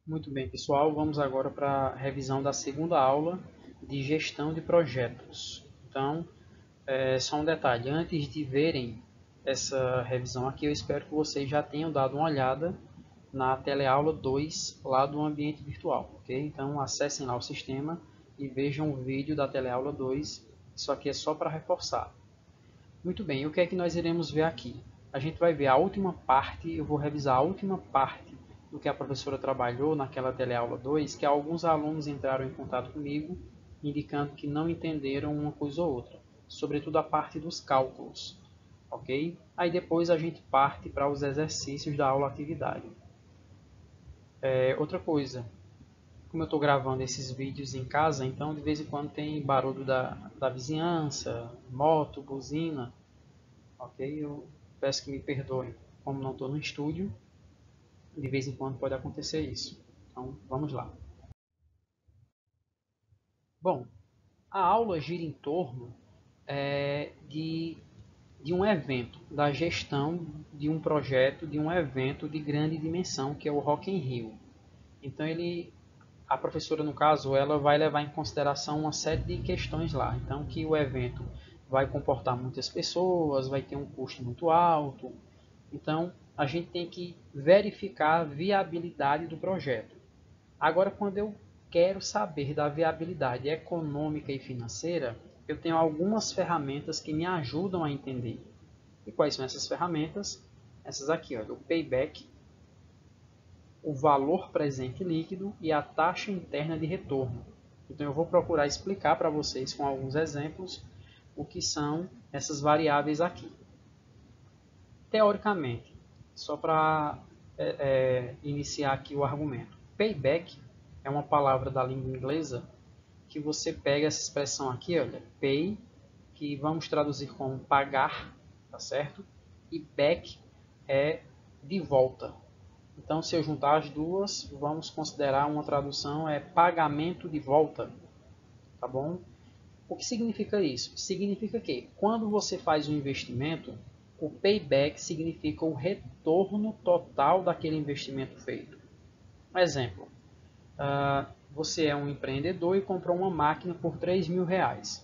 Muito bem, pessoal. Vamos agora para a revisão da segunda aula de gestão de projetos. Então, só um detalhe. Antes de verem essa revisão aqui, eu espero que vocês já tenham dado uma olhada na teleaula 2 lá do ambiente virtual, ok? Então, acessem lá o sistema e vejam o vídeo da teleaula 2. Isso aqui é só para reforçar. Muito bem, o que é que nós iremos ver aqui? A gente vai ver a última parte, eu vou revisar a última parte do que a professora trabalhou naquela teleaula 2, que alguns alunos entraram em contato comigo, indicando que não entenderam uma coisa ou outra, sobretudo a parte dos cálculos, ok? Aí depois a gente parte para os exercícios da aula atividade. Outra coisa, como eu estou gravando esses vídeos em casa, então de vez em quando tem barulho da vizinhança, moto, buzina, ok? Eu peço que me perdoem, como não estou no estúdio, de vez em quando pode acontecer isso. Então, vamos lá. Bom, a aula gira em torno de um evento, da gestão de um projeto, de um evento de grande dimensão, que é o Rock in Rio. Então, a professora, no caso, ela vai levar em consideração uma série de questões lá. Então, que o evento vai comportar muitas pessoas, vai ter um custo muito alto. Então, a gente tem que verificar a viabilidade do projeto. Agora, quando eu quero saber da viabilidade econômica e financeira, eu tenho algumas ferramentas que me ajudam a entender. E quais são essas ferramentas? Essas aqui, olha, o payback, o valor presente líquido e a taxa interna de retorno. Então eu vou procurar explicar para vocês com alguns exemplos o que são essas variáveis aqui. Teoricamente, só para iniciar aqui o argumento, payback é uma palavra da língua inglesa que você pega essa expressão aqui, olha, pay, que vamos traduzir como pagar, tá certo? E back é de volta. Então, se eu juntar as duas, vamos considerar uma tradução é pagamento de volta, tá bom? O que significa isso? Significa que quando você faz um investimento, o payback significa o retorno total daquele investimento feito. Um exemplo, você é um empreendedor e comprou uma máquina por R$ 3.000.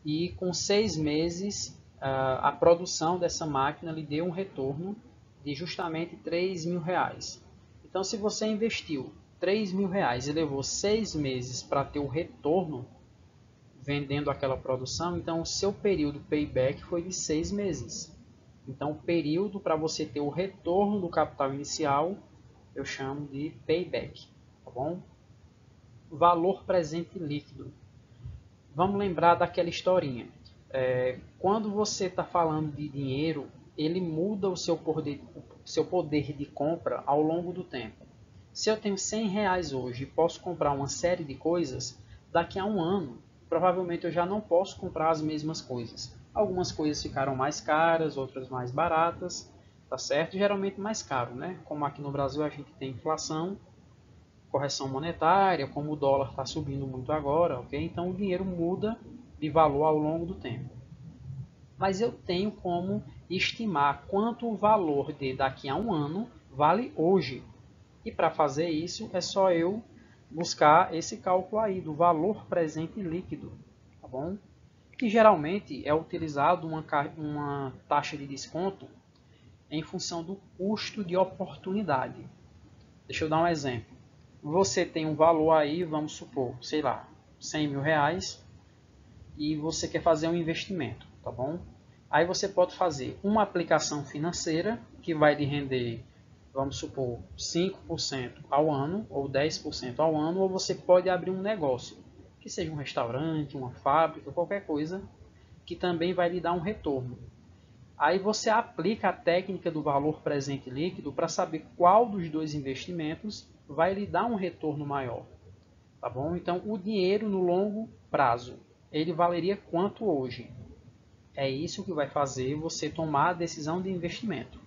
E com 6 meses, a produção dessa máquina lhe deu um retorno de justamente R$ 3.000. Então, se você investiu R$ 3.000 e levou 6 meses para ter o retorno vendendo aquela produção, então o seu período payback foi de 6 meses. Então, o período para você ter o retorno do capital inicial, eu chamo de payback, tá bom? Valor presente líquido. Vamos lembrar daquela historinha. Quando você está falando de dinheiro, ele muda seu poder de compra ao longo do tempo. Se eu tenho R$ 100 hoje e posso comprar uma série de coisas, daqui a um ano, provavelmente eu já não posso comprar as mesmas coisas. Algumas coisas ficaram mais caras, outras mais baratas, tá certo? Geralmente mais caro, né? Como aqui no Brasil a gente tem inflação, correção monetária, como o dólar está subindo muito agora, ok? Então o dinheiro muda de valor ao longo do tempo. Mas eu tenho como estimar quanto o valor de daqui a um ano vale hoje. E para fazer isso é só eu buscar esse cálculo aí do valor presente líquido, tá bom? Que geralmente é utilizado uma taxa de desconto em função do custo de oportunidade. Deixa eu dar um exemplo. Você tem um valor aí, vamos supor, sei lá, R$ 100.000 e você quer fazer um investimento, tá bom? Aí você pode fazer uma aplicação financeira que vai lhe render, vamos supor, 5% ao ano ou 10% ao ano, ou você pode abrir um negócio, que seja um restaurante, uma fábrica, qualquer coisa, que também vai lhe dar um retorno. Aí você aplica a técnica do valor presente líquido para saber qual dos dois investimentos vai lhe dar um retorno maior. Tá bom? Então, o dinheiro no longo prazo, ele valeria quanto hoje? É isso que vai fazer você tomar a decisão de investimento.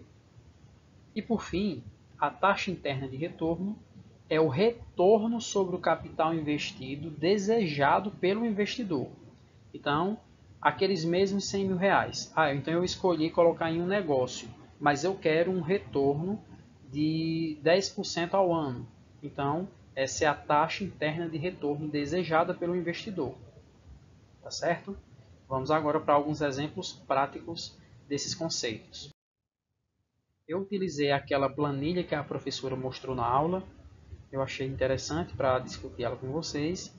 E por fim, a taxa interna de retorno é o retorno sobre o capital investido desejado pelo investidor. Então, aqueles mesmos R$ 100.000. Então eu escolhi colocar em um negócio, mas eu quero um retorno de 10% ao ano. Então, essa é a taxa interna de retorno desejada pelo investidor. Tá certo? Vamos agora para alguns exemplos práticos desses conceitos. Eu utilizei aquela planilha que a professora mostrou na aula. Eu achei interessante para discutir ela com vocês.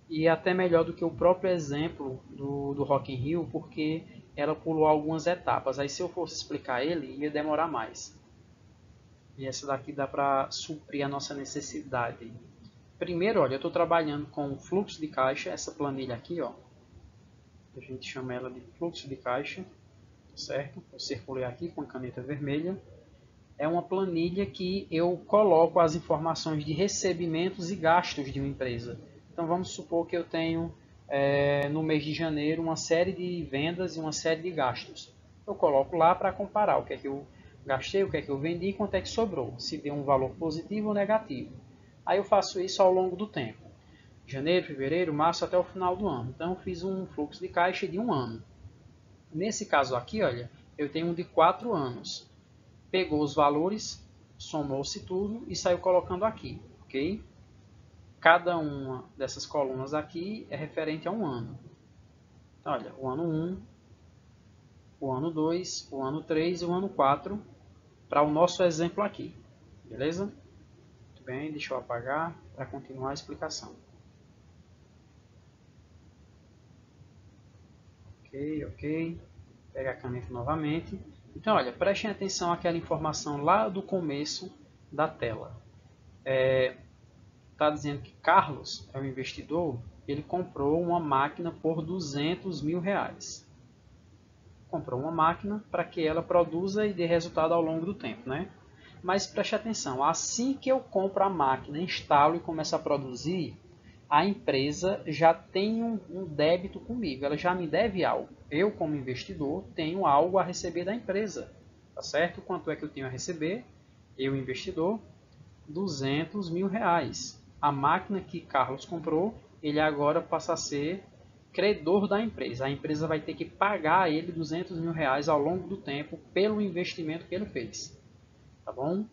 E até melhor do que o próprio exemplo do Rock in Rio, porque ela pulou algumas etapas. Aí se eu fosse explicar ele, ia demorar mais. E essa daqui dá para suprir a nossa necessidade. Primeiro, olha, eu estou trabalhando com fluxo de caixa, essa planilha aqui, ó. A gente chama ela de fluxo de caixa, certo? Eu circulei aqui com a caneta vermelha. É uma planilha que eu coloco as informações de recebimentos e gastos de uma empresa. Então vamos supor que eu tenho no mês de janeiro uma série de vendas e uma série de gastos. Eu coloco lá para comparar o que é que eu gastei, o que é que eu vendi e quanto é que sobrou, se deu um valor positivo ou negativo. Aí eu faço isso ao longo do tempo. Janeiro, fevereiro, março até o final do ano. Então eu fiz um fluxo de caixa de um ano. Nesse caso aqui, olha, eu tenho um de 4 anos. Pegou os valores, somou-se tudo e saiu colocando aqui, ok? Cada uma dessas colunas aqui é referente a um ano. Então, olha, o ano 1, o ano 2, o ano 3 e o ano 4 para o nosso exemplo aqui, beleza? Muito bem, deixa eu apagar para continuar a explicação. Ok. Pega a caneta novamente. Então, olha, prestem atenção àquela informação lá do começo da tela. Está dizendo que Carlos é um investidor, ele comprou uma máquina por 200 mil reais. Comprou uma máquina para que ela produza e dê resultado ao longo do tempo, né? Mas preste atenção, assim que eu compro a máquina, instalo e começo a produzir, a empresa já tem um débito comigo, ela já me deve algo. Eu, como investidor, tenho algo a receber da empresa, tá certo? Quanto é que eu tenho a receber? Eu, investidor, 200 mil reais. A máquina que Carlos comprou, ele agora passa a ser credor da empresa. A empresa vai ter que pagar a ele 200 mil reais ao longo do tempo pelo investimento que ele fez. Tá bom?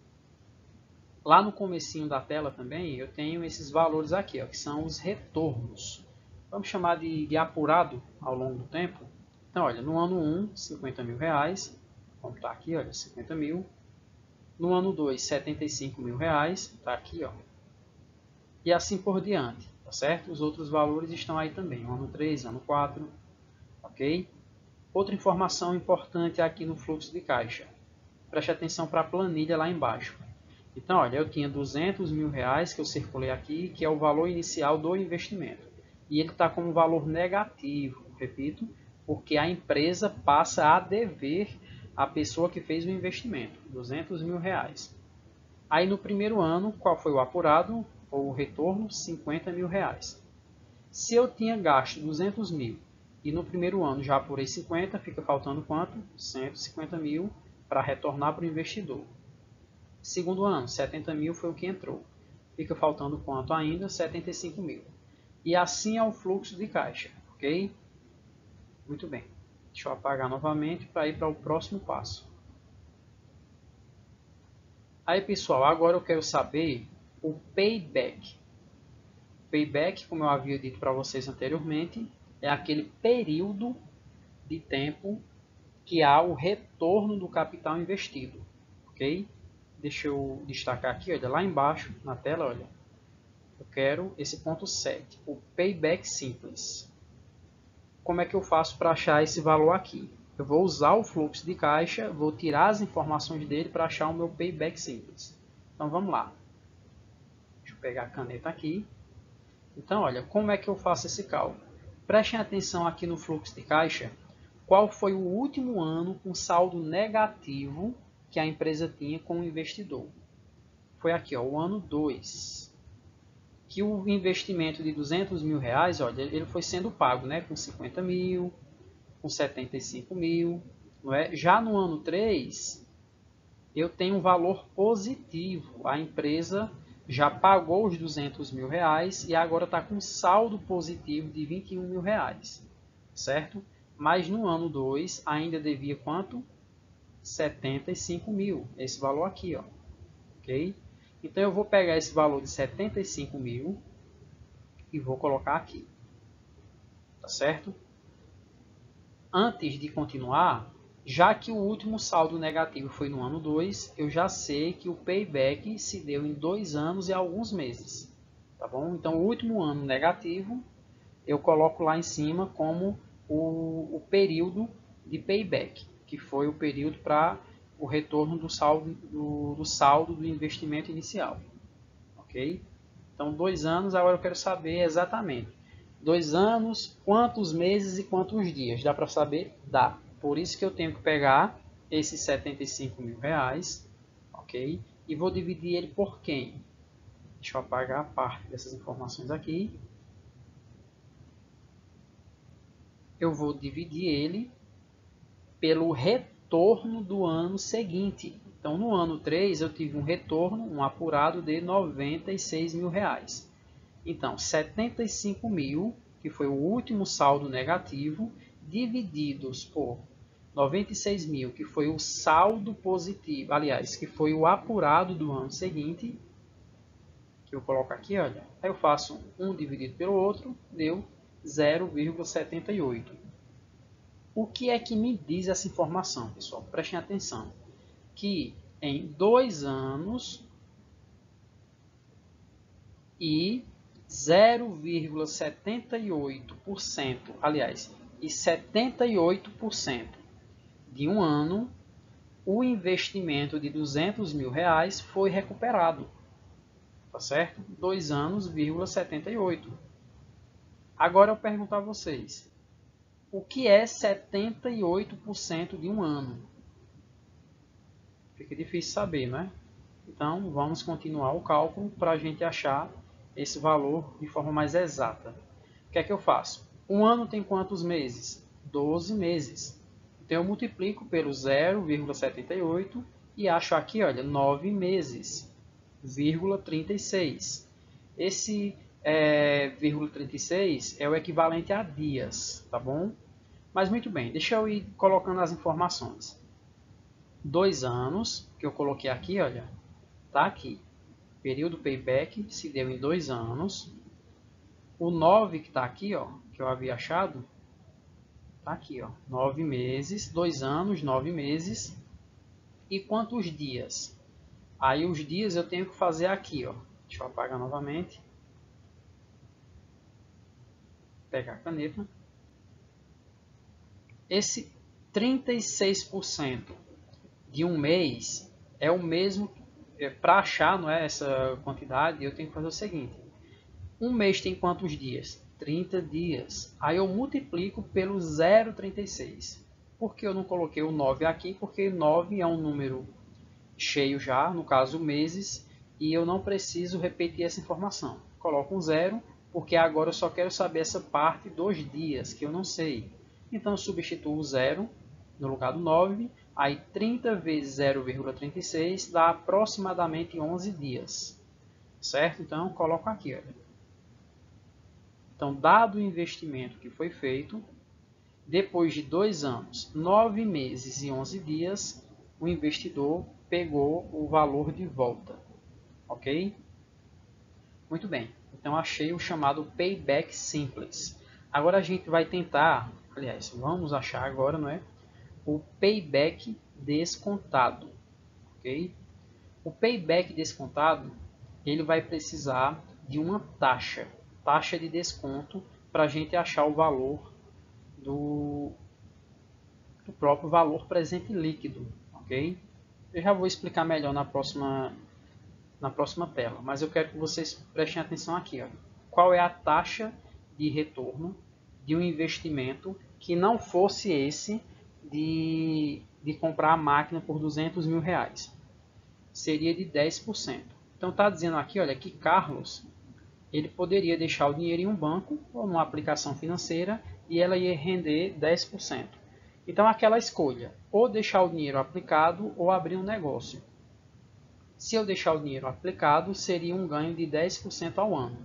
Lá no comecinho da tela também eu tenho esses valores aqui, ó, que são os retornos. Vamos chamar de apurado ao longo do tempo. Então, olha, no ano 1, 50 mil reais. Vamos estar aqui, olha, 50 mil. No ano 2, 75 mil reais. Está aqui, ó. E assim por diante, tá certo? Os outros valores estão aí também. Ano 3, ano 4, ok? Outra informação importante aqui no fluxo de caixa. Preste atenção para a planilha lá embaixo. Então, olha, eu tinha 200 mil reais que eu circulei aqui, que é o valor inicial do investimento. E ele está como valor negativo, repito, porque a empresa passa a dever à pessoa que fez o investimento, 200 mil reais. Aí no primeiro ano, qual foi o apurado? Ou o retorno? 50 mil reais. Se eu tinha gasto 200 mil e no primeiro ano já apurei 50, fica faltando quanto? 150 mil para retornar para o investidor. Segundo ano, 70 mil foi o que entrou. Fica faltando quanto ainda? 75 mil. E assim é o fluxo de caixa, ok? Muito bem. Deixa eu apagar novamente para ir para o próximo passo. Aí, pessoal, agora eu quero saber o payback. Payback, como eu havia dito para vocês anteriormente, é aquele período de tempo que há o retorno do capital investido, ok? Deixa eu destacar aqui, olha, lá embaixo na tela, olha, eu quero esse ponto 7, o payback simples. Como é que eu faço para achar esse valor aqui? Eu vou usar o fluxo de caixa, vou tirar as informações dele para achar o meu payback simples. Então vamos lá. Deixa eu pegar a caneta aqui. Então, olha, como é que eu faço esse cálculo? Prestem atenção aqui no fluxo de caixa. Qual foi o último ano com saldo negativo que a empresa tinha com o investidor? Foi aqui, ó, o ano 2. Que o investimento de 200 mil reais, olha, ele foi sendo pago, né, com 50 mil, com 75 mil. Não é? Já no ano 3, eu tenho um valor positivo. A empresa já pagou os 200 mil reais e agora está com saldo positivo de 21 mil reais, certo? Mas no ano 2 ainda devia quanto? 75 mil, esse valor aqui, ó. ok? Então eu vou pegar esse valor de 75 mil e vou colocar aqui, tá certo? Antes de continuar, já que o último saldo negativo foi no ano 2, eu já sei que o payback se deu em 2 anos e alguns meses, tá bom? Então o último ano negativo eu coloco lá em cima como o período de payback, que foi o período para o retorno do saldo do investimento inicial, ok? Então 2 anos, agora eu quero saber exatamente 2 anos, quantos meses e quantos dias. Dá para saber? Dá. Por isso que eu tenho que pegar esses 75 mil reais, ok? E vou dividir ele por quem? Deixa eu apagar a parte dessas informações aqui. Eu vou dividir ele pelo retorno do ano seguinte. Então, no ano 3, eu tive um retorno, um apurado de 96 mil reais. Então, 75 mil, que foi o último saldo negativo, divididos por 96 mil, que foi o saldo positivo, aliás, que foi o apurado do ano seguinte, que eu coloco aqui, olha, aí eu faço 1 dividido pelo outro, deu 0,78. O que é que me diz essa informação, pessoal? Prestem atenção. Que em 2 anos e 0,78%, aliás, e 78% de um ano, o investimento de 200 mil reais foi recuperado. Tá certo? 2 anos, 78. Agora eu pergunto a vocês, o que é 78% de um ano? Fica difícil saber, né? Então, vamos continuar o cálculo para a gente achar esse valor de forma mais exata. O que é que eu faço? Um ano tem quantos meses? 12 meses. Então, eu multiplico pelo 0,78 e acho aqui, olha, 9 meses, 36. Esse 36 é o equivalente a dias, tá bom? Mas muito bem, deixa eu ir colocando as informações. 2 anos, que eu coloquei aqui, olha, tá aqui. Período payback se deu em 2 anos. O 9 que está aqui, ó, que eu havia achado, tá aqui, ó, 9 meses, 2 anos, 9 meses. E quantos dias? Aí os dias eu tenho que fazer aqui, ó. Deixa eu apagar novamente. Pegar a caneta. Esse 36% de um mês é o mesmo, para achar, não é, essa quantidade, eu tenho que fazer o seguinte. Um mês tem quantos dias? 30 dias. Aí eu multiplico pelo 0,36. Por que eu não coloquei o 9 aqui? Porque 9 é um número cheio já, no caso meses, e eu não preciso repetir essa informação. Coloco um 0, porque agora eu só quero saber essa parte dos dias, que eu não sei. Então eu substituo o 0 no lugar do 9, aí 30 vezes 0,36 dá aproximadamente 11 dias. Certo? Então eu coloco aqui, olha. Então, dado o investimento que foi feito, depois de 2 anos, 9 meses e 11 dias, o investidor pegou o valor de volta. Ok? Muito bem. Então, achei o chamado payback simples. Agora a gente vai tentar, aliás, vamos achar agora, não é? O payback descontado. Ok? O payback descontado, ele vai precisar de uma taxa de desconto para a gente achar o valor do próprio valor presente líquido, ok? Eu já vou explicar melhor na próxima tela, mas eu quero que vocês prestem atenção aqui. Ó. Qual é a taxa de retorno de um investimento que não fosse esse de comprar a máquina por 200 mil reais? Seria de 10%. Então está dizendo aqui, olha, que Carlos ele poderia deixar o dinheiro em um banco ou numa aplicação financeira e ela ia render 10%. Então, aquela escolha, ou deixar o dinheiro aplicado ou abrir um negócio. Se eu deixar o dinheiro aplicado, seria um ganho de 10% ao ano.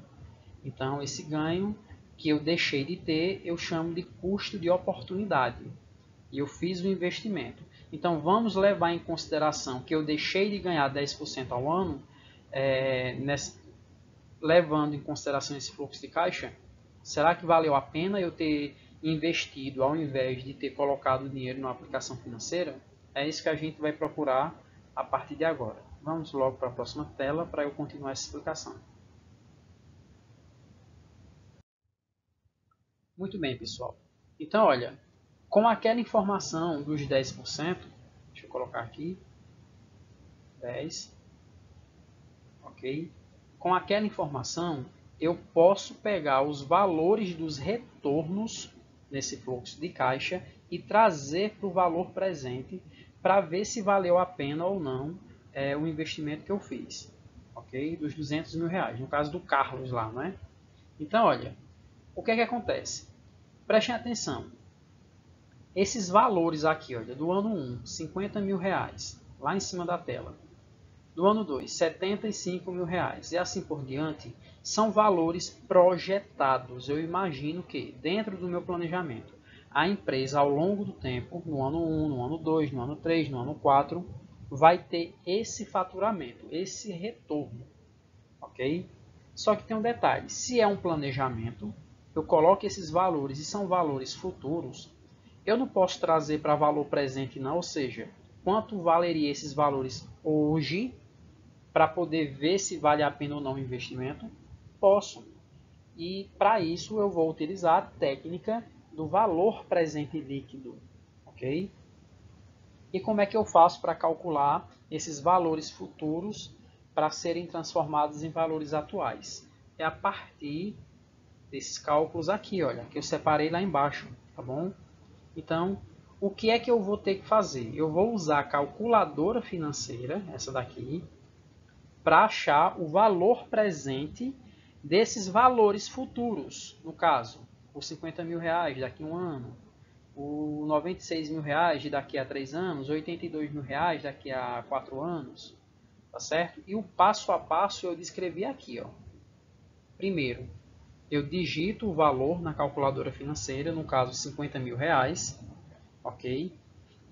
Então, esse ganho que eu deixei de ter, eu chamo de custo de oportunidade. E eu fiz o investimento. Então, vamos levar em consideração que eu deixei de ganhar 10% ao ano, levando em consideração esse fluxo de caixa. Será que valeu a pena eu ter investido ao invés de ter colocado o dinheiro numa aplicação financeira? É isso que a gente vai procurar a partir de agora. Vamos logo para a próxima tela para eu continuar essa explicação. Muito bem, pessoal. Então, olha, com aquela informação dos 10%, deixa eu colocar aqui, 10, ok? Com aquela informação, eu posso pegar os valores dos retornos nesse fluxo de caixa e trazer para o valor presente para ver se valeu a pena ou não o investimento que eu fiz, ok? Dos 200 mil reais, no caso do Carlos lá, não é? Então, olha, o que é que acontece? Prestem atenção. Esses valores aqui, olha, do ano 1, 50 mil reais, lá em cima da tela. Do ano 2, 75 mil reais e assim por diante, são valores projetados. Eu imagino que, dentro do meu planejamento, a empresa, ao longo do tempo, no ano 1, no ano 2, no ano 3, no ano 4, vai ter esse faturamento, esse retorno, ok? Só que tem um detalhe, se é um planejamento, eu coloco esses valores e são valores futuros, eu não posso trazer para valor presente não, ou seja, quanto valeria esses valores hoje, para poder ver se vale a pena ou não o investimento? Posso. E para isso eu vou utilizar a técnica do valor presente líquido, ok? E como é que eu faço para calcular esses valores futuros para serem transformados em valores atuais? É a partir desses cálculos aqui, olha, que eu separei lá embaixo, tá bom? Então, o que é que eu vou ter que fazer? Eu vou usar a calculadora financeira, essa daqui, para achar o valor presente desses valores futuros. No caso, os 50 mil reais daqui a um ano, os 96 mil reais daqui a 3 anos, 82 mil reais daqui a 4 anos, tá certo? E o passo a passo eu descrevi aqui, ó. Primeiro, eu digito o valor na calculadora financeira, no caso 50 mil reais, ok?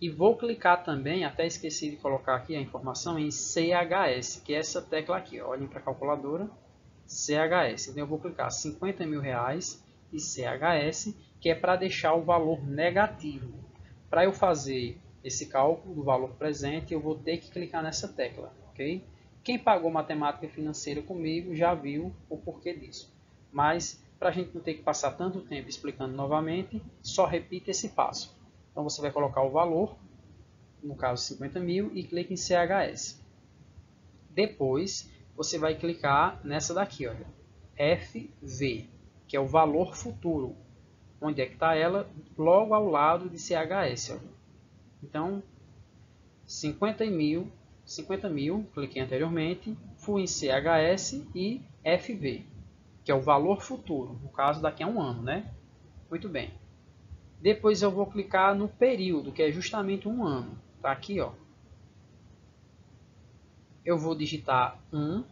E vou clicar também, até esqueci de colocar aqui a informação, em CHS, que é essa tecla aqui. Olhem para a calculadora, CHS. Então eu vou clicar 50 mil reais e CHS, que é para deixar o valor negativo. Para eu fazer esse cálculo do valor presente, eu vou ter que clicar nessa tecla, ok? Quem pagou matemática financeira comigo já viu o porquê disso. Mas, para a gente não ter que passar tanto tempo explicando novamente, só repita esse passo. Então você vai colocar o valor, no caso 50 mil, e clica em CHS. Depois você vai clicar nessa daqui, olha, FV, que é o valor futuro. Onde é que está ela? Logo ao lado de CHS. Olha. Então, 50 mil, cliquei anteriormente, fui em CHS e FV, que é o valor futuro, no caso daqui a um ano, né? Muito bem. Depois eu vou clicar no período, que é justamente um ano. Tá aqui, ó. Eu vou digitar 1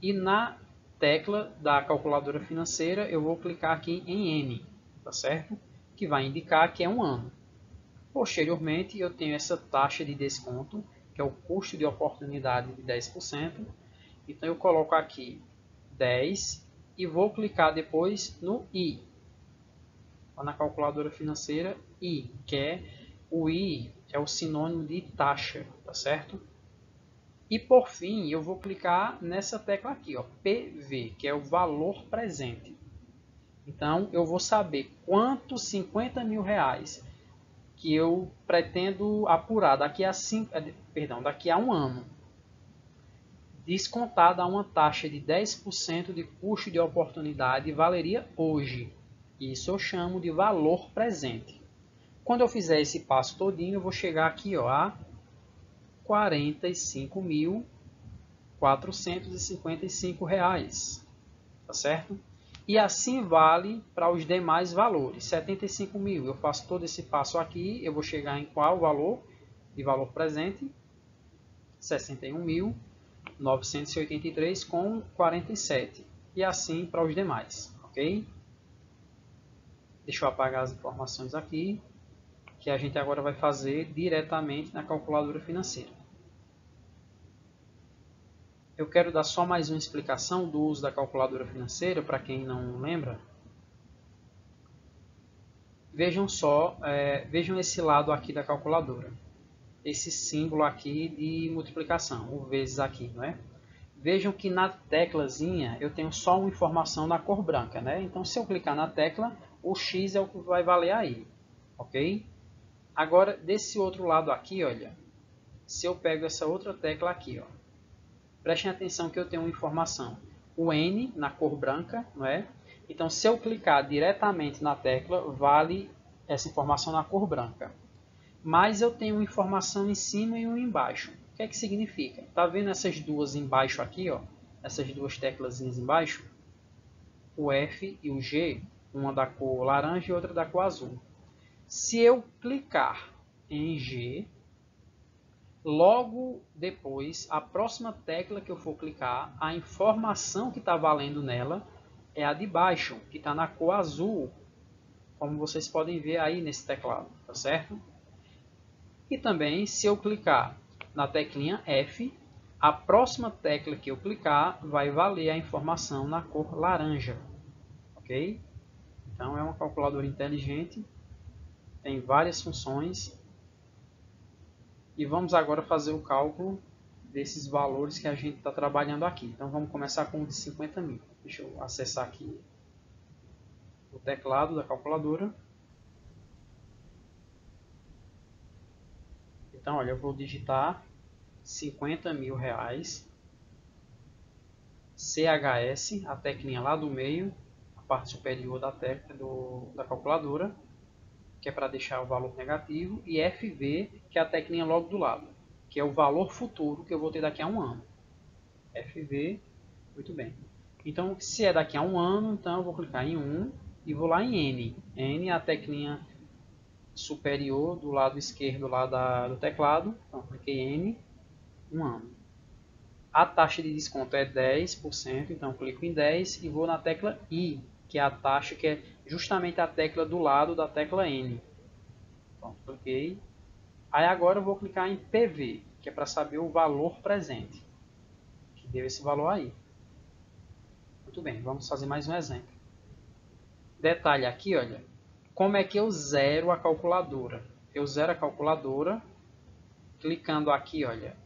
e na tecla da calculadora financeira eu vou clicar aqui em N, tá certo? Que vai indicar que é um ano. Posteriormente eu tenho essa taxa de desconto, que é o custo de oportunidade de 10%. Então eu coloco aqui 10 e vou clicar depois no I, na calculadora financeira I, que é o I é o sinônimo de taxa, tá certo? E por fim, eu vou clicar nessa tecla aqui, ó, PV, que é o valor presente. Então, eu vou saber quantos 50 mil reais que eu pretendo apurar daqui a um ano, descontada a uma taxa de 10% de custo de oportunidade, valeria hoje. Isso eu chamo de valor presente. Quando eu fizer esse passo todinho, eu vou chegar aqui, ó, a 45.455 reais, tá certo? E assim vale para os demais valores. 75 mil, eu faço todo esse passo aqui, eu vou chegar em qual valor? De valor presente, 61.983,47. E assim para os demais, ok? Deixa eu apagar as informações aqui. que a gente agora vai fazer diretamente na calculadora financeira. Eu quero dar só mais uma explicação do uso da calculadora financeira, para quem não lembra. Vejam só, vejam esse lado aqui da calculadora. Esse símbolo aqui de multiplicação, o vezes aqui, não é? Vejam que na teclazinha eu tenho só uma informação na cor branca, né? Então, se eu clicar na tecla, o X é o que vai valer aí, ok? Agora, desse outro lado aqui, olha, se eu pego essa outra tecla aqui, ó, prestem atenção que eu tenho uma informação, o N na cor branca, não é? Então, se eu clicar diretamente na tecla, vale essa informação na cor branca. Mas eu tenho uma informação em cima e uma embaixo. O que é que significa? Está vendo essas duas embaixo aqui, ó? Essas duas teclazinhas embaixo? O F e o G, uma da cor laranja e outra da cor azul. Se eu clicar em G, logo depois, a próxima tecla que eu for clicar, a informação que está valendo nela é a de baixo, que está na cor azul, como vocês podem ver aí nesse teclado, tá certo? E também, se eu clicar na teclinha F, a próxima tecla que eu clicar vai valer a informação na cor laranja, ok? Então, é uma calculadora inteligente, tem várias funções. E vamos agora fazer o cálculo desses valores que a gente está trabalhando aqui. Então, vamos começar com o de 50 mil. Deixa eu acessar aqui o teclado da calculadora. Então, olha, eu vou digitar 50 mil reais, CHS, a teclinha lá do meio, a parte superior da calculadora, que é para deixar o valor negativo, e FV, que é a teclinha logo do lado, que é o valor futuro que eu vou ter daqui a um ano. FV, muito bem. Então, se é daqui a um ano, então eu vou clicar em 1 e vou lá em N. N é a teclinha superior do lado esquerdo lá do teclado. Então, cliquei N, 1 ano. A taxa de desconto é 10%, então clico em 10 e vou na tecla I, que é a taxa que é justamente a tecla do lado da tecla N. Pronto, cliquei. Aí agora eu vou clicar em PV, que é para saber o valor presente, que deu esse valor aí. Muito bem, vamos fazer mais um exemplo. Detalhe aqui, olha, como é que eu zero a calculadora? Eu zero a calculadora clicando aqui, olha,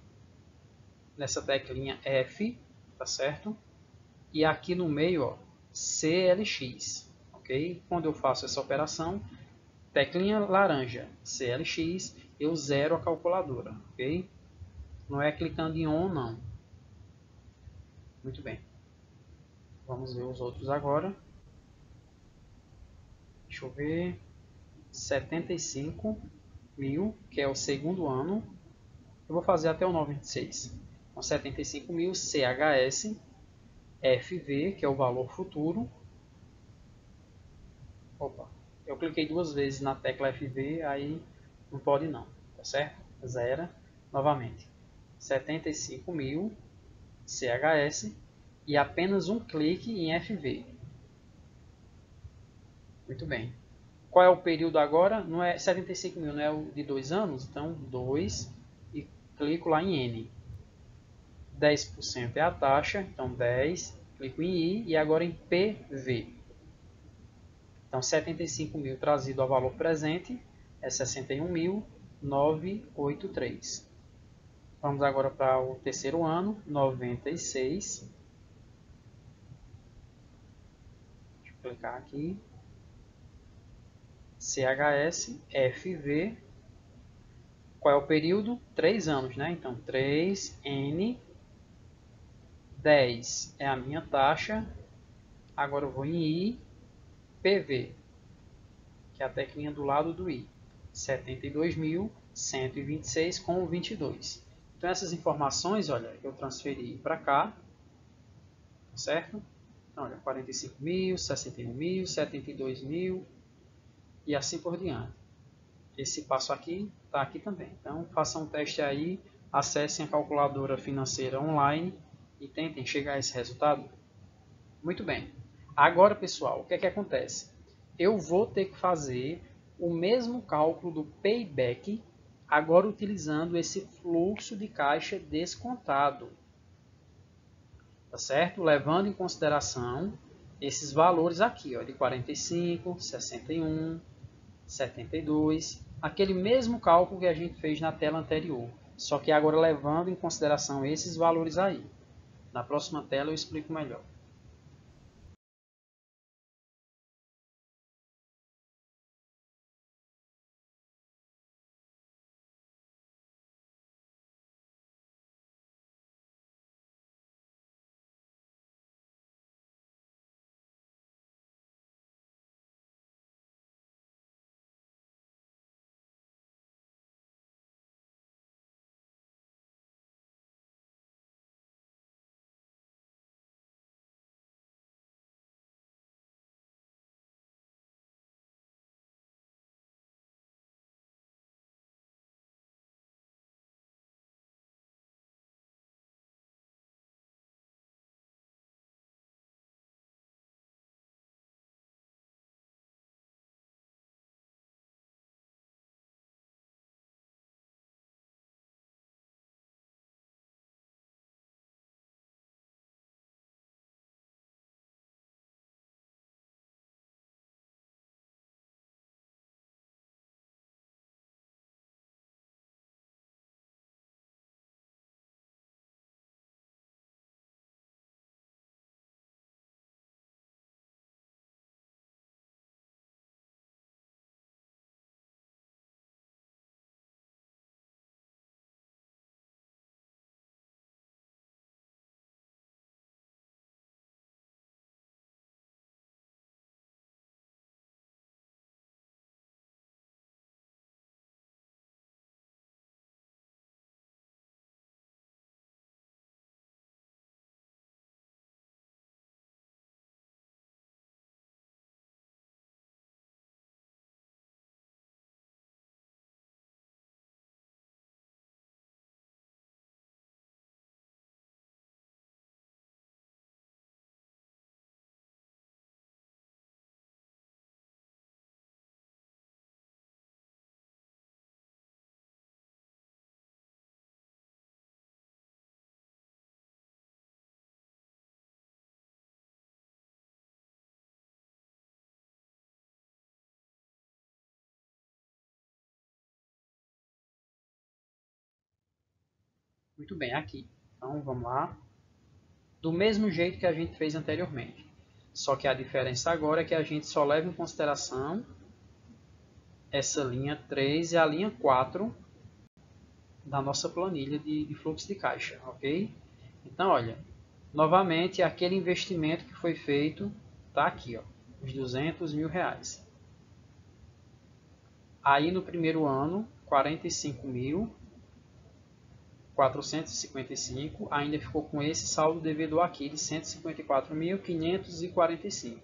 nessa teclinha F, tá certo? E aqui no meio, ó, CLX, ok? Quando eu faço essa operação, teclinha laranja, CLX, eu zero a calculadora, ok? Não é clicando em ON, não. Muito bem. Vamos ver os outros agora. Deixa eu ver. 75 mil, que é o segundo ano. Eu vou fazer até o 96. Então, 75 mil CHS, FV, que é o valor futuro. Opa, eu cliquei duas vezes na tecla FV, aí não pode não, tá certo? Zero, novamente. 75 mil CHS e apenas um clique em FV. Muito bem. Qual é o período agora? Não é 75 mil, não é o de 2 anos? Então, 2 e clico lá em N. 10% é a taxa, então 10, clico em I e agora em PV. Então, 75 mil trazido ao valor presente é 61.983. Vamos agora para o terceiro ano, 96. Deixa eu clicar aqui. CHS, FV. Qual é o período? 3 anos, né? Então, 3N. 10 é a minha taxa. Agora eu vou em I, PV, que é a teclinha do lado do I. 72.126 com 22. Então essas informações, olha, eu transferi para cá, certo? Então, olha, 45 mil, 61 mil, 72 mil e assim por diante. Esse passo aqui está aqui também. Então, façam um teste aí, acessem a calculadora financeira online e tentem chegar a esse resultado. Muito bem. Agora, pessoal, o que é que acontece? Eu vou ter que fazer o mesmo cálculo do payback, agora utilizando esse fluxo de caixa descontado. Tá certo? Levando em consideração esses valores aqui, ó, de 45, 61, 72, aquele mesmo cálculo que a gente fez na tela anterior, só que agora levando em consideração esses valores aí. Na próxima tela eu explico melhor. Muito bem, aqui. Então vamos lá. Do mesmo jeito que a gente fez anteriormente. Só que a diferença agora é que a gente só leva em consideração essa linha 3 e a linha 4 da nossa planilha de fluxo de caixa, ok? Então, olha, novamente aquele investimento que foi feito está aqui, ó, os 200 mil reais. Aí no primeiro ano, 45.455, ainda ficou com esse saldo devedor aqui de 154.545.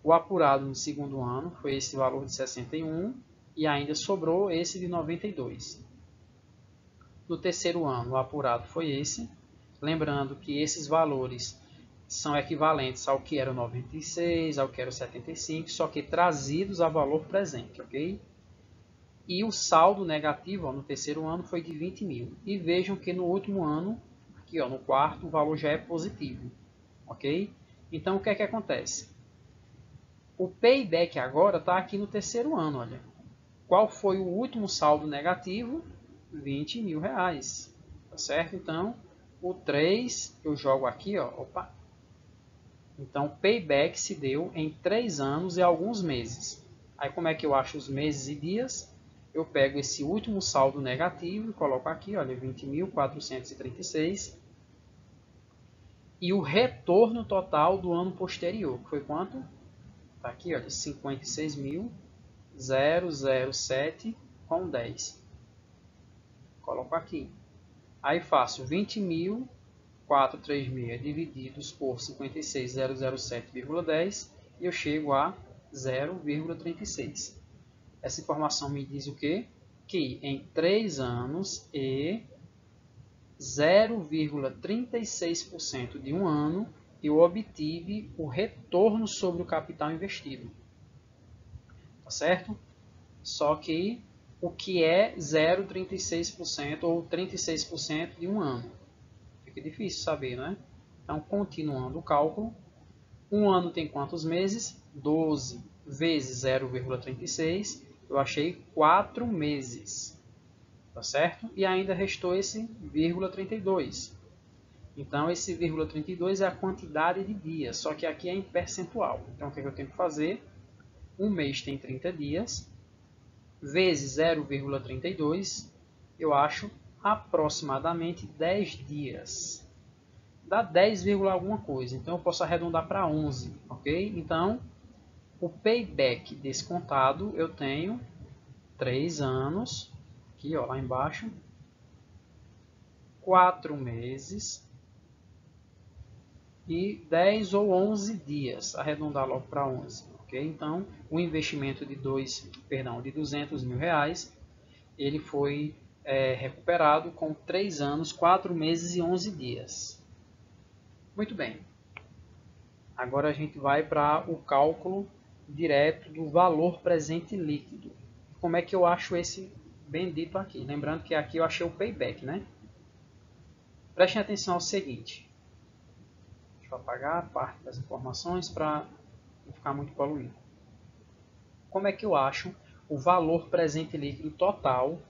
O apurado no segundo ano foi esse valor de 61 e ainda sobrou esse de 92. No terceiro ano, o apurado foi esse. Lembrando que esses valores são equivalentes ao que era o 96, ao que era o 75, só que trazidos a valor presente, ok? E o saldo negativo, ó, no terceiro ano foi de 20 mil. E vejam que no último ano, aqui ó, no quarto, o valor já é positivo, ok? Então o que é que acontece? O payback agora está aqui no terceiro ano, olha. Qual foi o último saldo negativo? 20 mil reais, tá certo? Então, o 3 eu jogo aqui, ó, opa. Então, o payback se deu em 3 anos e alguns meses. Aí, como é que eu acho os meses e dias? Eu pego esse último saldo negativo e coloco aqui, olha, 20.436. E o retorno total do ano posterior, que foi quanto? Está aqui, olha, 56.007,10. Coloco aqui. Aí faço 20.436 divididos por 56.007,10 e eu chego a 0,36. Essa informação me diz o quê? Que em 3 anos e 0,36% de um ano eu obtive o retorno sobre o capital investido. Tá certo? só que o que é 0,36% ou 36% de um ano. Fica difícil saber, né? Então, continuando o cálculo, um ano tem quantos meses? 12 vezes 0,36, eu achei 4 meses, tá certo? E ainda restou esse vírgula 32. Então, esse vírgula 32 é a quantidade de dias, só que aqui é em percentual. Então, o que eu tenho que fazer? Um mês tem 30 dias, vezes 0,32, eu acho aproximadamente 10 dias. Dá 10, alguma coisa, então eu posso arredondar para 11, ok? Então, o payback descontado eu tenho 3 anos, aqui ó, lá embaixo, 4 meses e 10 ou 11 dias, arredondar logo para 11, ok? Então, o investimento de 200 mil reais, ele foi recuperado com 3 anos, 4 meses e 11 dias. Muito bem. Agora a gente vai para o cálculo direto do valor presente líquido. Como é que eu acho esse bendito aqui? Lembrando que aqui eu achei o payback, né? Prestem atenção ao seguinte. Deixa eu apagar parte das informações para não ficar muito poluído. Como é que eu acho o valor presente líquido total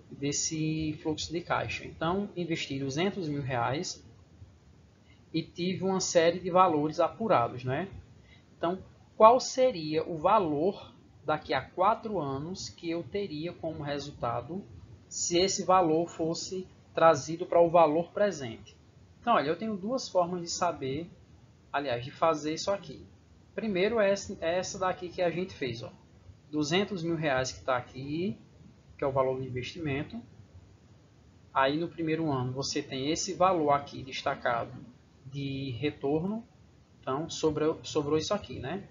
desse fluxo de caixa? Então, investi 200 mil reais e tive uma série de valores apurados, né? Então, qual seria o valor daqui a 4 anos que eu teria como resultado se esse valor fosse trazido para o valor presente? Então, olha, eu tenho duas formas de saber, aliás, de fazer isso aqui. Primeiro é essa daqui que a gente fez, ó. 200 mil reais que está aqui, que é o valor do investimento. Aí no primeiro ano você tem esse valor aqui destacado de retorno. Então sobrou isso aqui, né?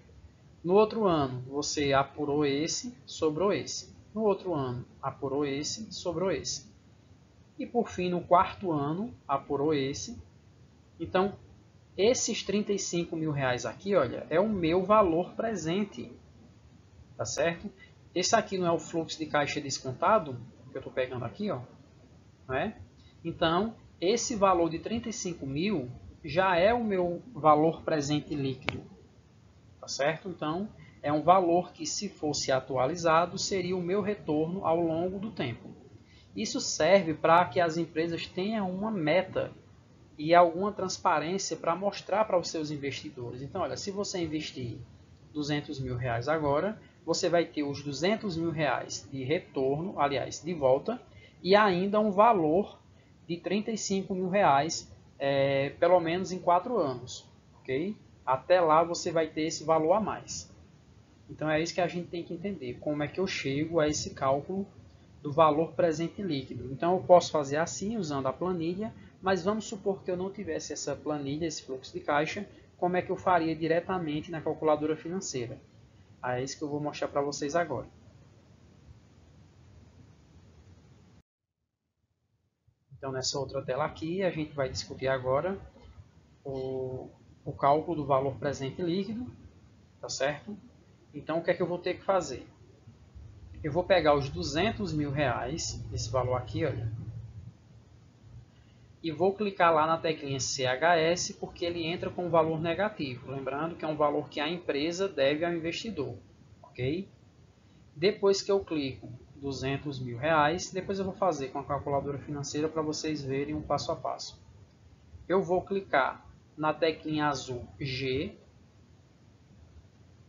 No outro ano você apurou esse, sobrou esse. No outro ano apurou esse, sobrou esse. E por fim no quarto ano apurou esse. Então esses 35 mil reais aqui, olha, é o meu valor presente. Tá certo? Esse aqui não é o fluxo de caixa descontado, que eu estou pegando aqui, ó. Não é? Então, esse valor de 35 mil já é o meu valor presente líquido. Tá certo? Então, é um valor que, se fosse atualizado, seria o meu retorno ao longo do tempo. Isso serve para que as empresas tenham uma meta e alguma transparência para mostrar para os seus investidores. Então, olha, se você investir 200 mil reais agora, você vai ter os 200 mil reais de retorno, aliás, de volta, e ainda um valor de 35 mil reais, pelo menos em 4 anos. Ok? Até lá você vai ter esse valor a mais. Então é isso que a gente tem que entender, como é que eu chego a esse cálculo do valor presente líquido. Então eu posso fazer assim, usando a planilha, mas vamos supor que eu não tivesse essa planilha, esse fluxo de caixa, como é que eu faria diretamente na calculadora financeira? É isso que eu vou mostrar para vocês agora. Então nessa outra tela aqui, a gente vai discutir agora o cálculo do valor presente líquido, tá certo? Então o que é que eu vou ter que fazer? Eu vou pegar os 200 mil reais, esse valor aqui, olha, e vou clicar lá na teclinha CHS porque ele entra com um valor negativo. Lembrando que é um valor que a empresa deve ao investidor. Ok? Depois que eu clico 200 mil reais, depois eu vou fazer com a calculadora financeira para vocês verem um passo a passo. Eu vou clicar na teclinha azul G,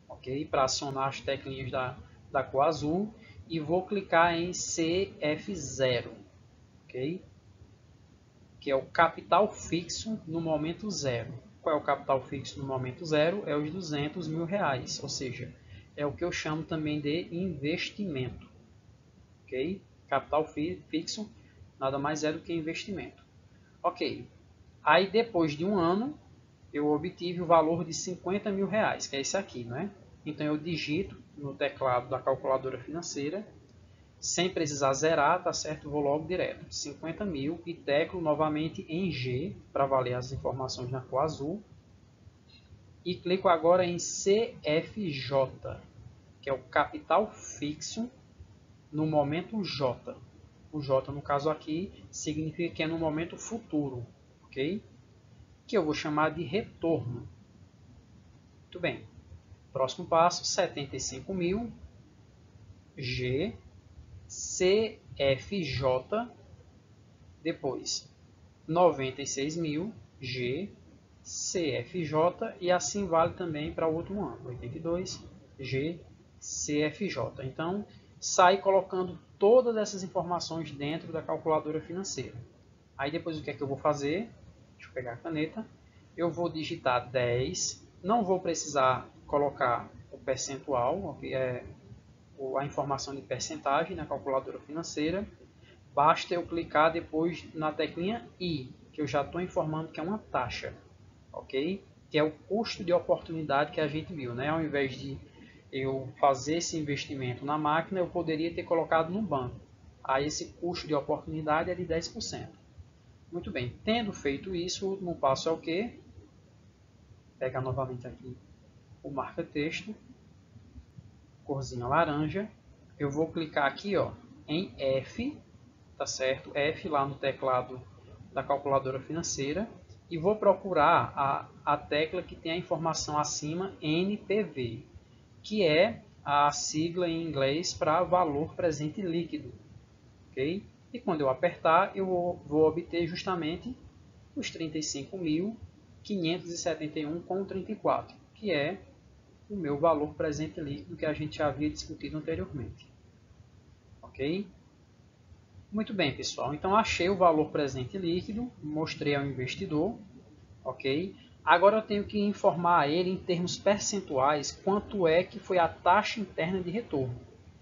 ok? Para acionar as teclinhas da cor azul, e vou clicar em CF0, ok? Que é o capital fixo no momento zero. Qual é o capital fixo no momento zero? É os 200 mil reais, ou seja, é o que eu chamo também de investimento. Ok? Capital fixo nada mais é do que investimento. Ok. Aí depois de um ano, eu obtive o valor de 50 mil reais, que é esse aqui, né? Então eu digito no teclado da calculadora financeira, sem precisar zerar, tá certo? Vou logo direto. 50 mil e teclo novamente em G para valer as informações na cor azul. E clico agora em CFJ, que é o capital fixo no momento J. O J, no caso aqui, significa que é no momento futuro, ok? Que eu vou chamar de retorno. Muito bem. Próximo passo, 75.000 G CFJ, depois 96.000 G CFJ e assim vale também para o último ano, 82 G CFJ. Então, sai colocando todas essas informações dentro da calculadora financeira. Aí depois o que é que eu vou fazer? Deixa eu pegar a caneta. Eu vou digitar 10, não vou precisar colocar o percentual, que é a informação de percentagem na calculadora financeira. Basta eu clicar depois na teclinha I, que eu já estou informando que é uma taxa, ok? Que é o custo de oportunidade que a gente viu, né? Ao invés de eu fazer esse investimento na máquina, eu poderia ter colocado no banco. Aí esse custo de oportunidade é de 10%. Muito bem, tendo feito isso, o último passo é o quê? Pega novamente aqui o marca-texto, corzinha laranja. Eu vou clicar aqui, ó, em F, tá certo? F lá no teclado da calculadora financeira e vou procurar a tecla que tem a informação acima, NPV, que é a sigla em inglês para valor presente líquido, ok? E quando eu apertar, eu vou obter justamente os 35.571,34, que é o meu valor presente líquido que a gente já havia discutido anteriormente. Ok? Muito bem, pessoal. Então, achei o valor presente líquido, mostrei ao investidor. Ok? Agora eu tenho que informar a ele em termos percentuais quanto é que foi a taxa interna de retorno.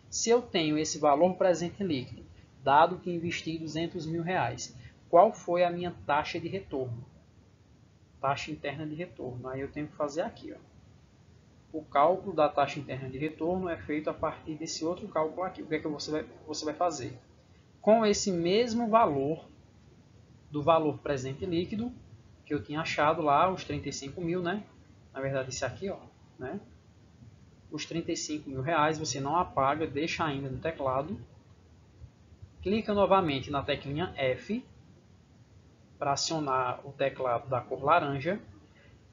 Se eu tenho esse valor presente líquido, dado que investi R$200.000, qual foi a minha taxa de retorno? Taxa interna de retorno. Aí eu tenho que fazer aqui, ó. O cálculo da taxa interna de retorno é feito a partir desse outro cálculo aqui. O que é que você vai fazer? Com esse mesmo valor do valor presente líquido, que eu tinha achado lá, os 35.000, né? Na verdade, esse aqui, ó, né? Os R$35.000 você não apaga, deixa ainda no teclado. Clica novamente na teclinha F para acionar o teclado da cor laranja.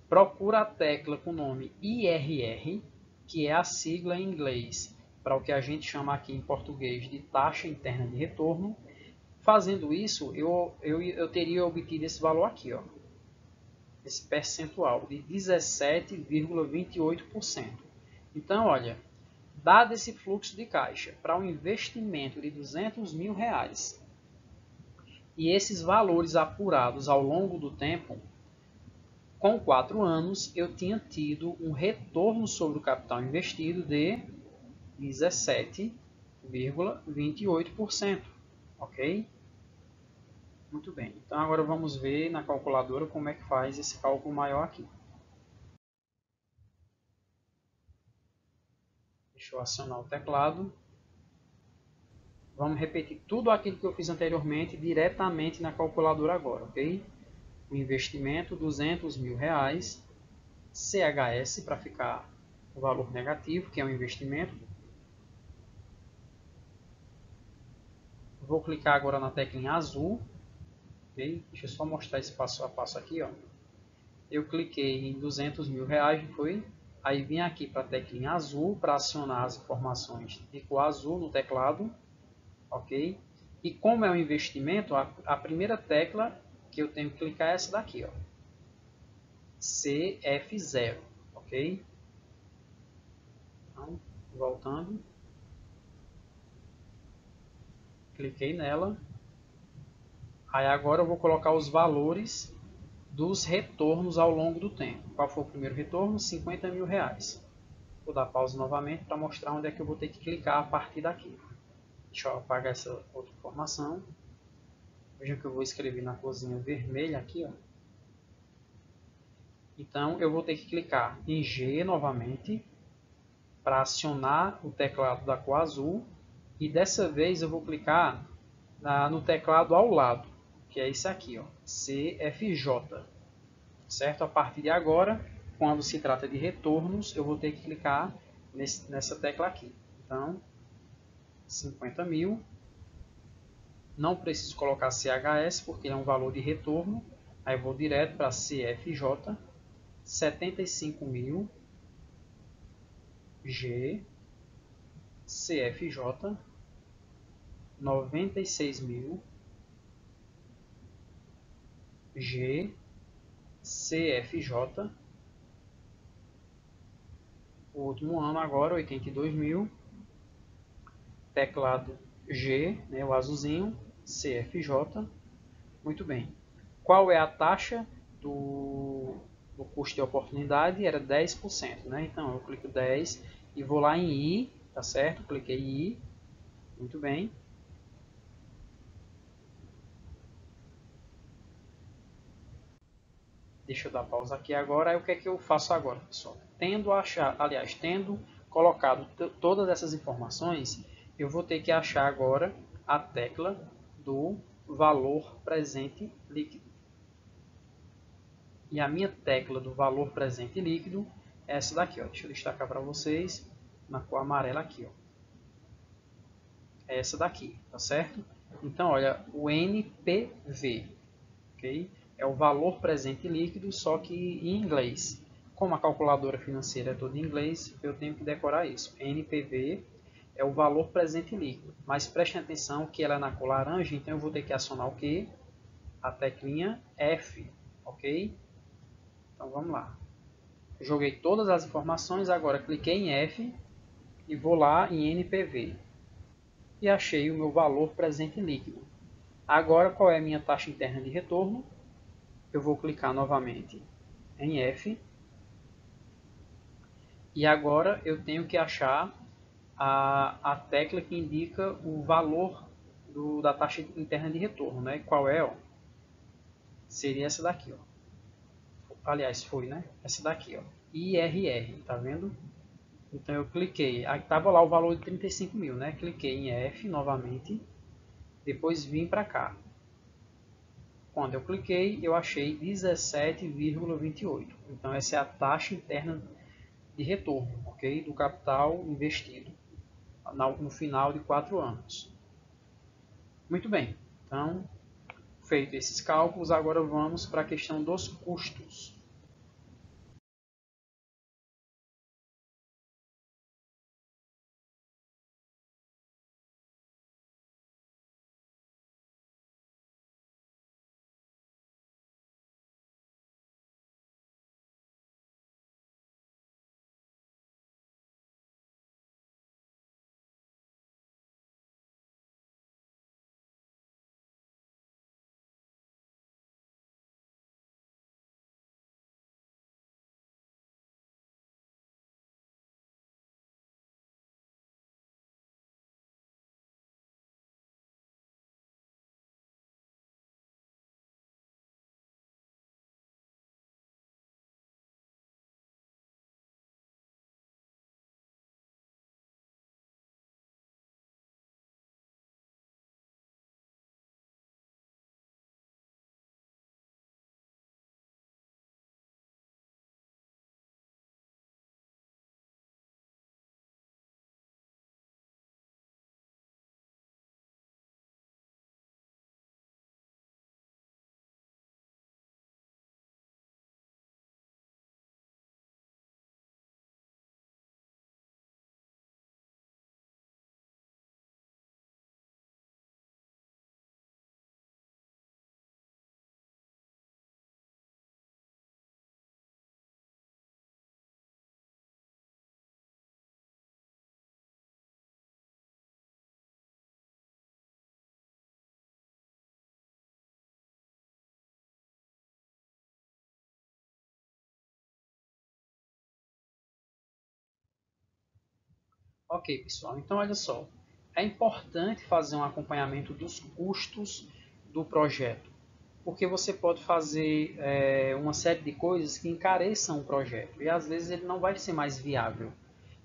Procura a tecla com o nome IRR, que é a sigla em inglês para o que a gente chama aqui em português de taxa interna de retorno. Fazendo isso, eu teria obtido esse valor aqui, ó, esse percentual de 17,28%. Então, olha, dado esse fluxo de caixa para um investimento de R$200.000 e esses valores apurados ao longo do tempo, com 4 anos, eu tinha tido um retorno sobre o capital investido de 17,28%, ok? Muito bem, então agora vamos ver na calculadora como é que faz esse cálculo maior aqui. Deixa eu acionar o teclado. Vamos repetir tudo aquilo que eu fiz anteriormente diretamente na calculadora agora, ok? O investimento, R$200.000, CHS para ficar o valor negativo, que é o investimento. Vou clicar agora na teclinha azul, ok? Deixa eu só mostrar esse passo a passo aqui, ó. Eu cliquei em R$200.000, foi? Aí vim aqui para a teclinha azul para acionar as informações de cor azul no teclado, ok? E como é um investimento, a primeira tecla que eu tenho que clicar é essa daqui, ó, CF0, ok? Então, voltando, cliquei nela. Aí agora eu vou colocar os valores dos retornos ao longo do tempo. Qual foi o primeiro retorno? R$50.000. Vou dar pausa novamente para mostrar onde é que eu vou ter que clicar a partir daqui. Deixa eu apagar essa outra informação. Veja que eu vou escrever na corzinha vermelha aqui, ó. Então eu vou ter que clicar em G novamente para acionar o teclado da cor azul. E dessa vez eu vou clicar no teclado ao lado, que é esse aqui, ó, CFJ. Certo? A partir de agora, quando se trata de retornos, eu vou ter que clicar nessa tecla aqui. Então, 50 mil. Não preciso colocar CHS porque é um valor de retorno. Aí vou direto para CFJ. 75 mil. G. CFJ. 96 mil. G. CFJ. O último ano agora, 82 mil. Teclado G, né, o azulzinho, CFJ. Muito bem. Qual é a taxa do custo de oportunidade? Era 10%, né? Então eu clico 10 e vou lá em I, tá certo? Cliquei em I. Muito bem. Deixa eu dar pausa aqui agora. Aí o que é que eu faço agora, pessoal? Tendo colocado todas essas informações, eu vou ter que achar agora a tecla do valor presente líquido. E a minha tecla do valor presente líquido é essa daqui, ó. Deixa eu destacar para vocês na cor amarela aqui, ó. É essa daqui, tá certo? Então, olha, o NPV, ok? É o valor presente líquido, só que em inglês. Como a calculadora financeira é toda em inglês, eu tenho que decorar isso. NPV é o valor presente líquido. Mas prestem atenção que ela é na cor laranja, então eu vou ter que acionar o quê? A teclinha F, ok? Então vamos lá. Joguei todas as informações, agora cliquei em F e vou lá em NPV. E achei o meu valor presente líquido. Agora qual é a minha taxa interna de retorno? Eu vou clicar novamente em F. E agora eu tenho que achar a tecla que indica o valor da taxa interna de retorno, né? Qual é? Ó? Seria essa daqui, ó. Aliás, foi, né? Essa daqui, ó. IRR, tá vendo? Então eu cliquei, aí estava lá o valor de 35 mil, né? Cliquei em F novamente, depois vim para cá. Quando eu cliquei, eu achei 17,28. Então essa é a taxa interna de retorno, ok? Do capital investido no final de 4 anos. Muito bem, então feito esses cálculos, agora vamos para a questão dos custos. Ok, pessoal. Então, olha só. É importante fazer um acompanhamento dos custos do projeto, porque você pode fazer uma série de coisas que encareçam o projeto e às vezes ele não vai ser mais viável.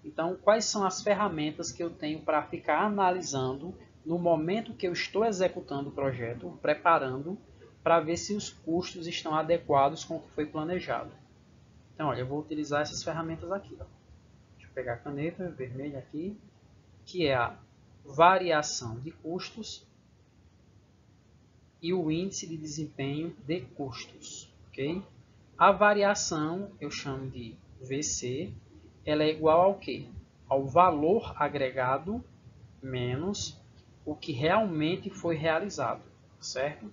Então, quais são as ferramentas que eu tenho para ficar analisando no momento que eu estou executando o projeto, preparando, para ver se os custos estão adequados com o que foi planejado. Então, olha, eu vou utilizar essas ferramentas aqui. Ó. Deixa eu pegar a caneta vermelha aqui, que é a variação de custos e o índice de desempenho de custos. Ok? A variação eu chamo de VC, ela é igual ao quê? Ao valor agregado menos o que realmente foi realizado, certo?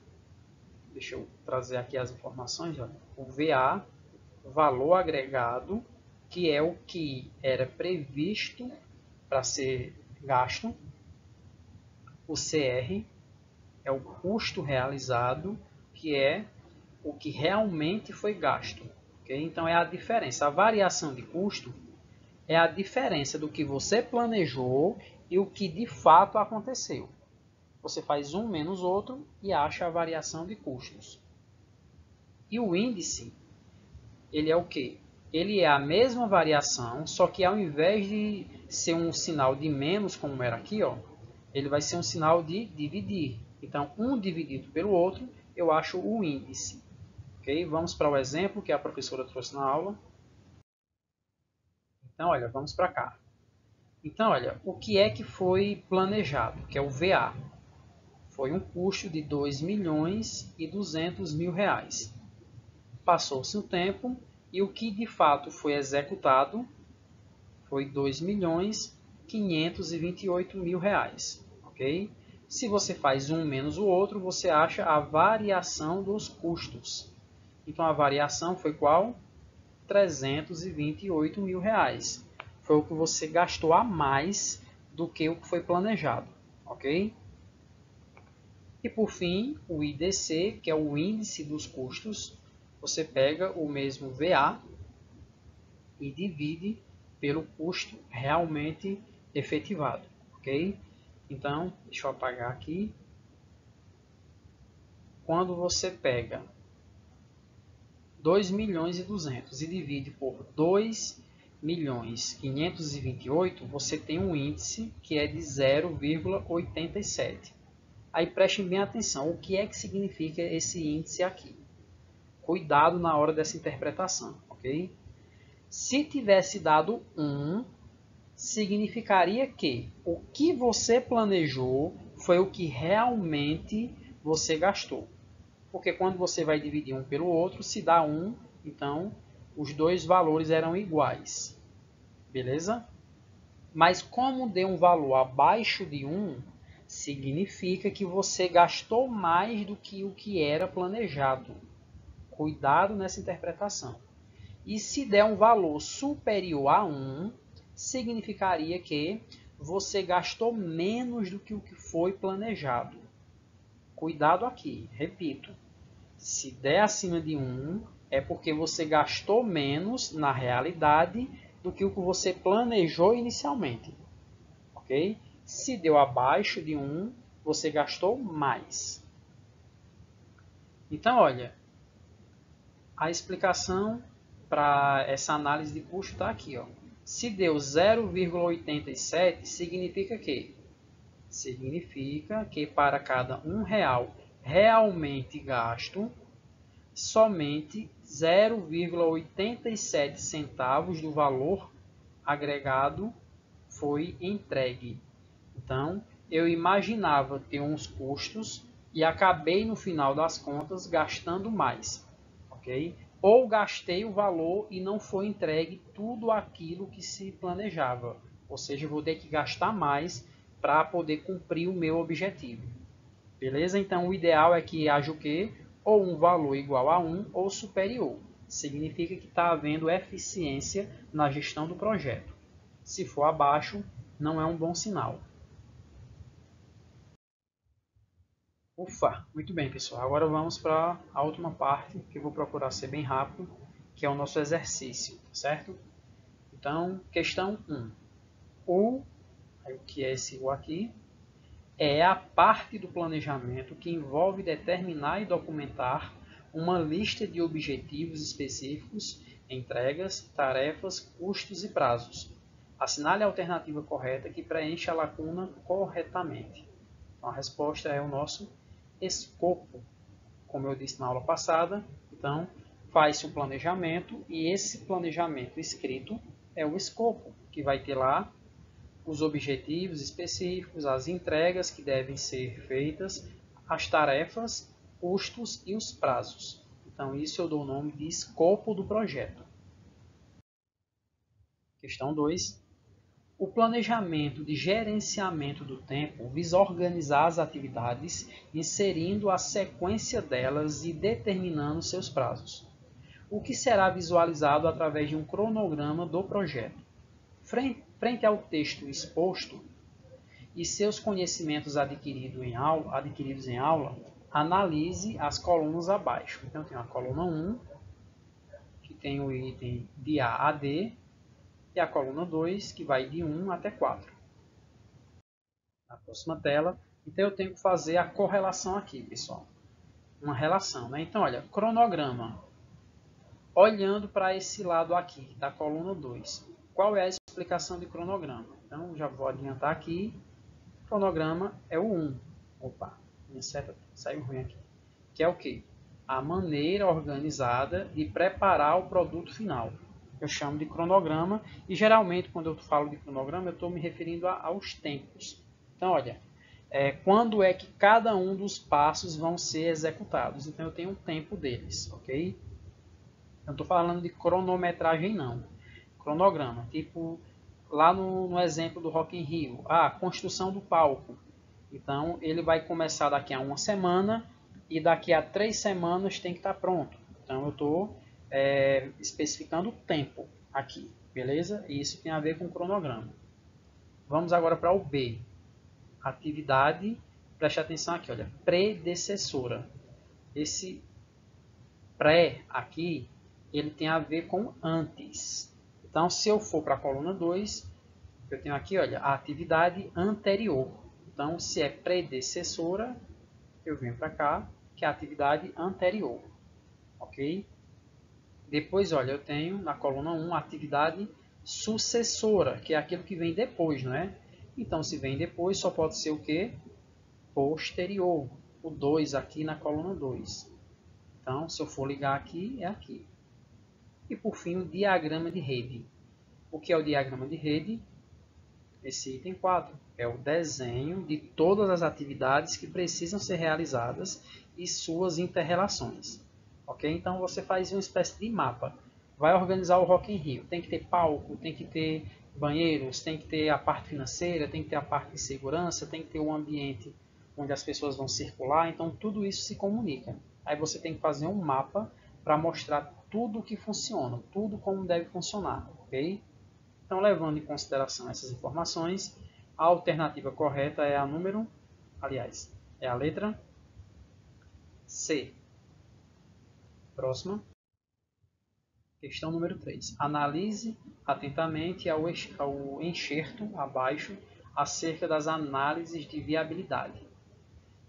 Deixa eu trazer aqui as informações. Olha. O VA, valor agregado, que é o que era previsto para ser gasto. O CR é o custo realizado, que é o que realmente foi gasto. Okay? Então, é a diferença. A variação de custo é a diferença do que você planejou e o que de fato aconteceu. Você faz um menos outro e acha a variação de custos. E o índice, ele é o quê? Ele é a mesma variação, só que ao invés de ser um sinal de menos, como era aqui, ó, ele vai ser um sinal de dividir. Então, um dividido pelo outro, eu acho o índice. Okay? Vamos para o exemplo que a professora trouxe na aula. Então, olha, vamos para cá. Então, olha, o que é que foi planejado, que é o VA? Foi um custo de R$ 2.200.000. Passou-se o tempo e o que de fato foi executado foi R$ 2.528.000. Ok? Se você faz um menos o outro, você acha a variação dos custos. Então, a variação foi qual? R$ 328.000. Foi o que você gastou a mais do que o que foi planejado. Ok? E por fim, o IDC, que é o índice dos custos, você pega o mesmo VA e divide pelo custo realmente efetivado, ok? Então, deixa eu apagar aqui. Quando você pega 2.200.000 e divide por 2.528.000, você tem um índice que é de 0,87. Aí prestem bem atenção, o que é que significa esse índice aqui? Cuidado na hora dessa interpretação, ok? Se tivesse dado 1, significaria que o que você planejou foi o que realmente você gastou. Porque quando você vai dividir um pelo outro, se dá 1, então os dois valores eram iguais. Beleza? Mas como deu um valor abaixo de 1, significa que você gastou mais do que o que era planejado. Cuidado nessa interpretação. E se der um valor superior a 1, significaria que você gastou menos do que o que foi planejado. Cuidado aqui, repito. Se der acima de 1, é porque você gastou menos na realidade do que o que você planejou inicialmente. Ok? Se deu abaixo de 1, você gastou mais. Então, olha, a explicação para essa análise de custo está aqui. Ó. Se deu 0,87, significa que? Significa que para cada R$ 1 realmente gasto, somente 0,87 centavos do valor agregado foi entregue. Então, eu imaginava ter uns custos e acabei, no final das contas, gastando mais. Okay? Ou gastei o valor e não foi entregue tudo aquilo que se planejava. Ou seja, eu vou ter que gastar mais para poder cumprir o meu objetivo. Beleza? Então, o ideal é que haja o quê? Ou um valor igual a 1 ou superior. Significa que está havendo eficiência na gestão do projeto. Se for abaixo, não é um bom sinal. Ufa, muito bem, pessoal. Agora vamos para a última parte, que eu vou procurar ser bem rápido, que é o nosso exercício, certo? Então, questão 1. O que é esse U aqui? É a parte do planejamento que envolve determinar e documentar uma lista de objetivos específicos, entregas, tarefas, custos e prazos. Assinale a alternativa correta que preenche a lacuna corretamente. Então, a resposta é o nosso escopo, como eu disse na aula passada. Então, faz-se um planejamento e esse planejamento escrito é o escopo, que vai ter lá os objetivos específicos, as entregas que devem ser feitas, as tarefas, custos e os prazos. Então, isso eu dou o nome de escopo do projeto. Questão 2. O planejamento de gerenciamento do tempo visa organizar as atividades, inserindo a sequência delas e determinando seus prazos, o que será visualizado através de um cronograma do projeto. Frente ao texto exposto e seus conhecimentos adquiridos em aula, analise as colunas abaixo. Então, tem a coluna 1, que tem o item de A a D, e a coluna 2, que vai de 1 até 4. Na próxima tela, então eu tenho que fazer a correlação aqui, pessoal. Uma relação, né? Então, olha, cronograma. Olhando para esse lado aqui, da coluna 2, qual é a explicação de cronograma? Então, já vou adiantar aqui. Cronograma é o 1. Opa, minha seta saiu ruim aqui. Que é o quê? A maneira organizada de preparar o produto final. Eu chamo de cronograma e geralmente quando eu falo de cronograma eu estou me referindo aos tempos. Então, olha, quando é que cada um dos passos vão ser executados. Então, eu tenho um tempo deles, ok? Não estou falando de cronometragem, não. Cronograma, tipo lá no exemplo do Rock in Rio, a construção do palco. Então, ele vai começar daqui a uma semana e daqui a 3 semanas tem que estar pronto. Então, eu estou especificando o tempo aqui, beleza? E isso tem a ver com o cronograma. Vamos agora para o B. Atividade, preste atenção aqui, olha, predecessora. Esse pré aqui, ele tem a ver com antes. Então, se eu for para a coluna 2, eu tenho aqui, olha, a atividade anterior. Então, se é predecessora, eu venho para cá, que é a atividade anterior. Ok? Depois, olha, eu tenho na coluna 1 a atividade sucessora, que é aquilo que vem depois, não é? Então, se vem depois, só pode ser o quê? Posterior. O 2 aqui na coluna 2. Então, se eu for ligar aqui, é aqui. E, por fim, o diagrama de rede. O que é o diagrama de rede? Esse item 4 é o desenho de todas as atividades que precisam ser realizadas e suas interrelações. Ok? Então, você faz uma espécie de mapa. Vai organizar o Rock in Rio. Tem que ter palco, tem que ter banheiros, tem que ter a parte financeira, tem que ter a parte de segurança, tem que ter um ambiente onde as pessoas vão circular. Então, tudo isso se comunica. Aí você tem que fazer um mapa para mostrar tudo o que funciona, tudo como deve funcionar. Ok? Então, levando em consideração essas informações, a alternativa correta é a número, aliás, é a letra C. Próxima. Questão número 3. Analise atentamente ao enxerto abaixo acerca das análises de viabilidade.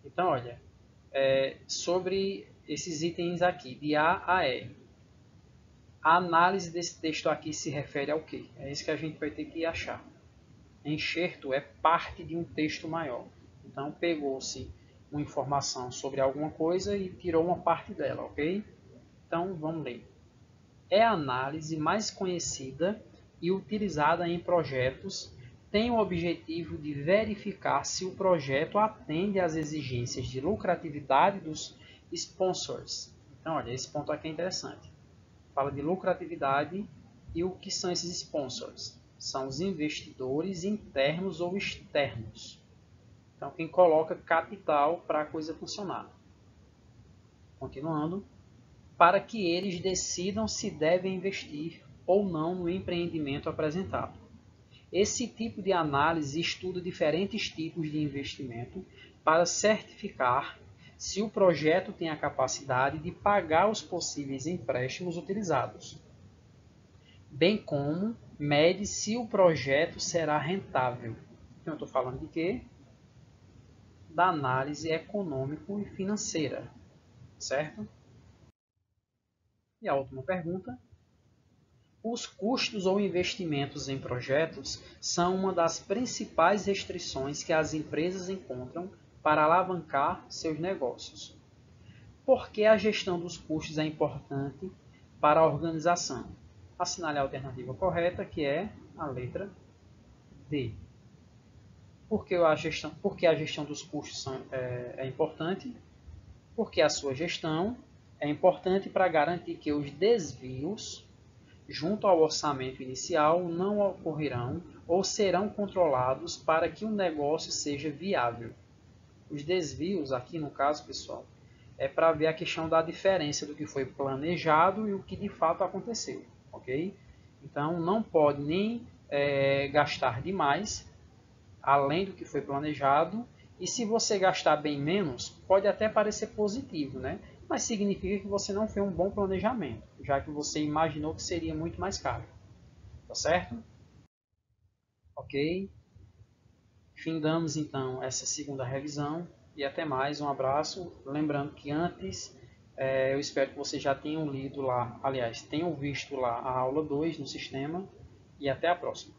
Então, olha, sobre esses itens aqui, de A a E. A análise desse texto aqui se refere ao quê? É isso que a gente vai ter que achar. Enxerto é parte de um texto maior. Então, pegou-se uma informação sobre alguma coisa e tirou uma parte dela, ok? Então, vamos ler. É a análise mais conhecida e utilizada em projetos, tem o objetivo de verificar se o projeto atende às exigências de lucratividade dos sponsors. Então, olha, esse ponto aqui é interessante. Fala de lucratividade e o que são esses sponsors? São os investidores internos ou externos. Então, quem coloca capital para a coisa funcionar. Continuando. Para que eles decidam se devem investir ou não no empreendimento apresentado. Esse tipo de análise estuda diferentes tipos de investimento para certificar se o projeto tem a capacidade de pagar os possíveis empréstimos utilizados, bem como mede se o projeto será rentável. Então, eu estou falando de quê? Da análise econômico e financeira, certo? E a última pergunta. Os custos ou investimentos em projetos são uma das principais restrições que as empresas encontram para alavancar seus negócios. Por que a gestão dos custos é importante para a organização? Assinale a alternativa correta, que é a letra D. Porque a gestão dos custos é importante? Porque a sua gestão é importante para garantir que os desvios junto ao orçamento inicial não ocorrerão ou serão controlados para que o negócio seja viável. Os desvios, aqui no caso, pessoal, é para ver a questão da diferença do que foi planejado e o que de fato aconteceu, ok? Então, não pode nem gastar demais, além do que foi planejado, e se você gastar bem menos, pode até parecer positivo, né? Mas significa que você não fez um bom planejamento, já que você imaginou que seria muito mais caro, tá certo? Ok? Findamos então essa segunda revisão e até mais, um abraço. Lembrando que antes, eu espero que vocês já tenham lido lá, aliás, tenham visto lá a aula 2 no sistema e até a próxima.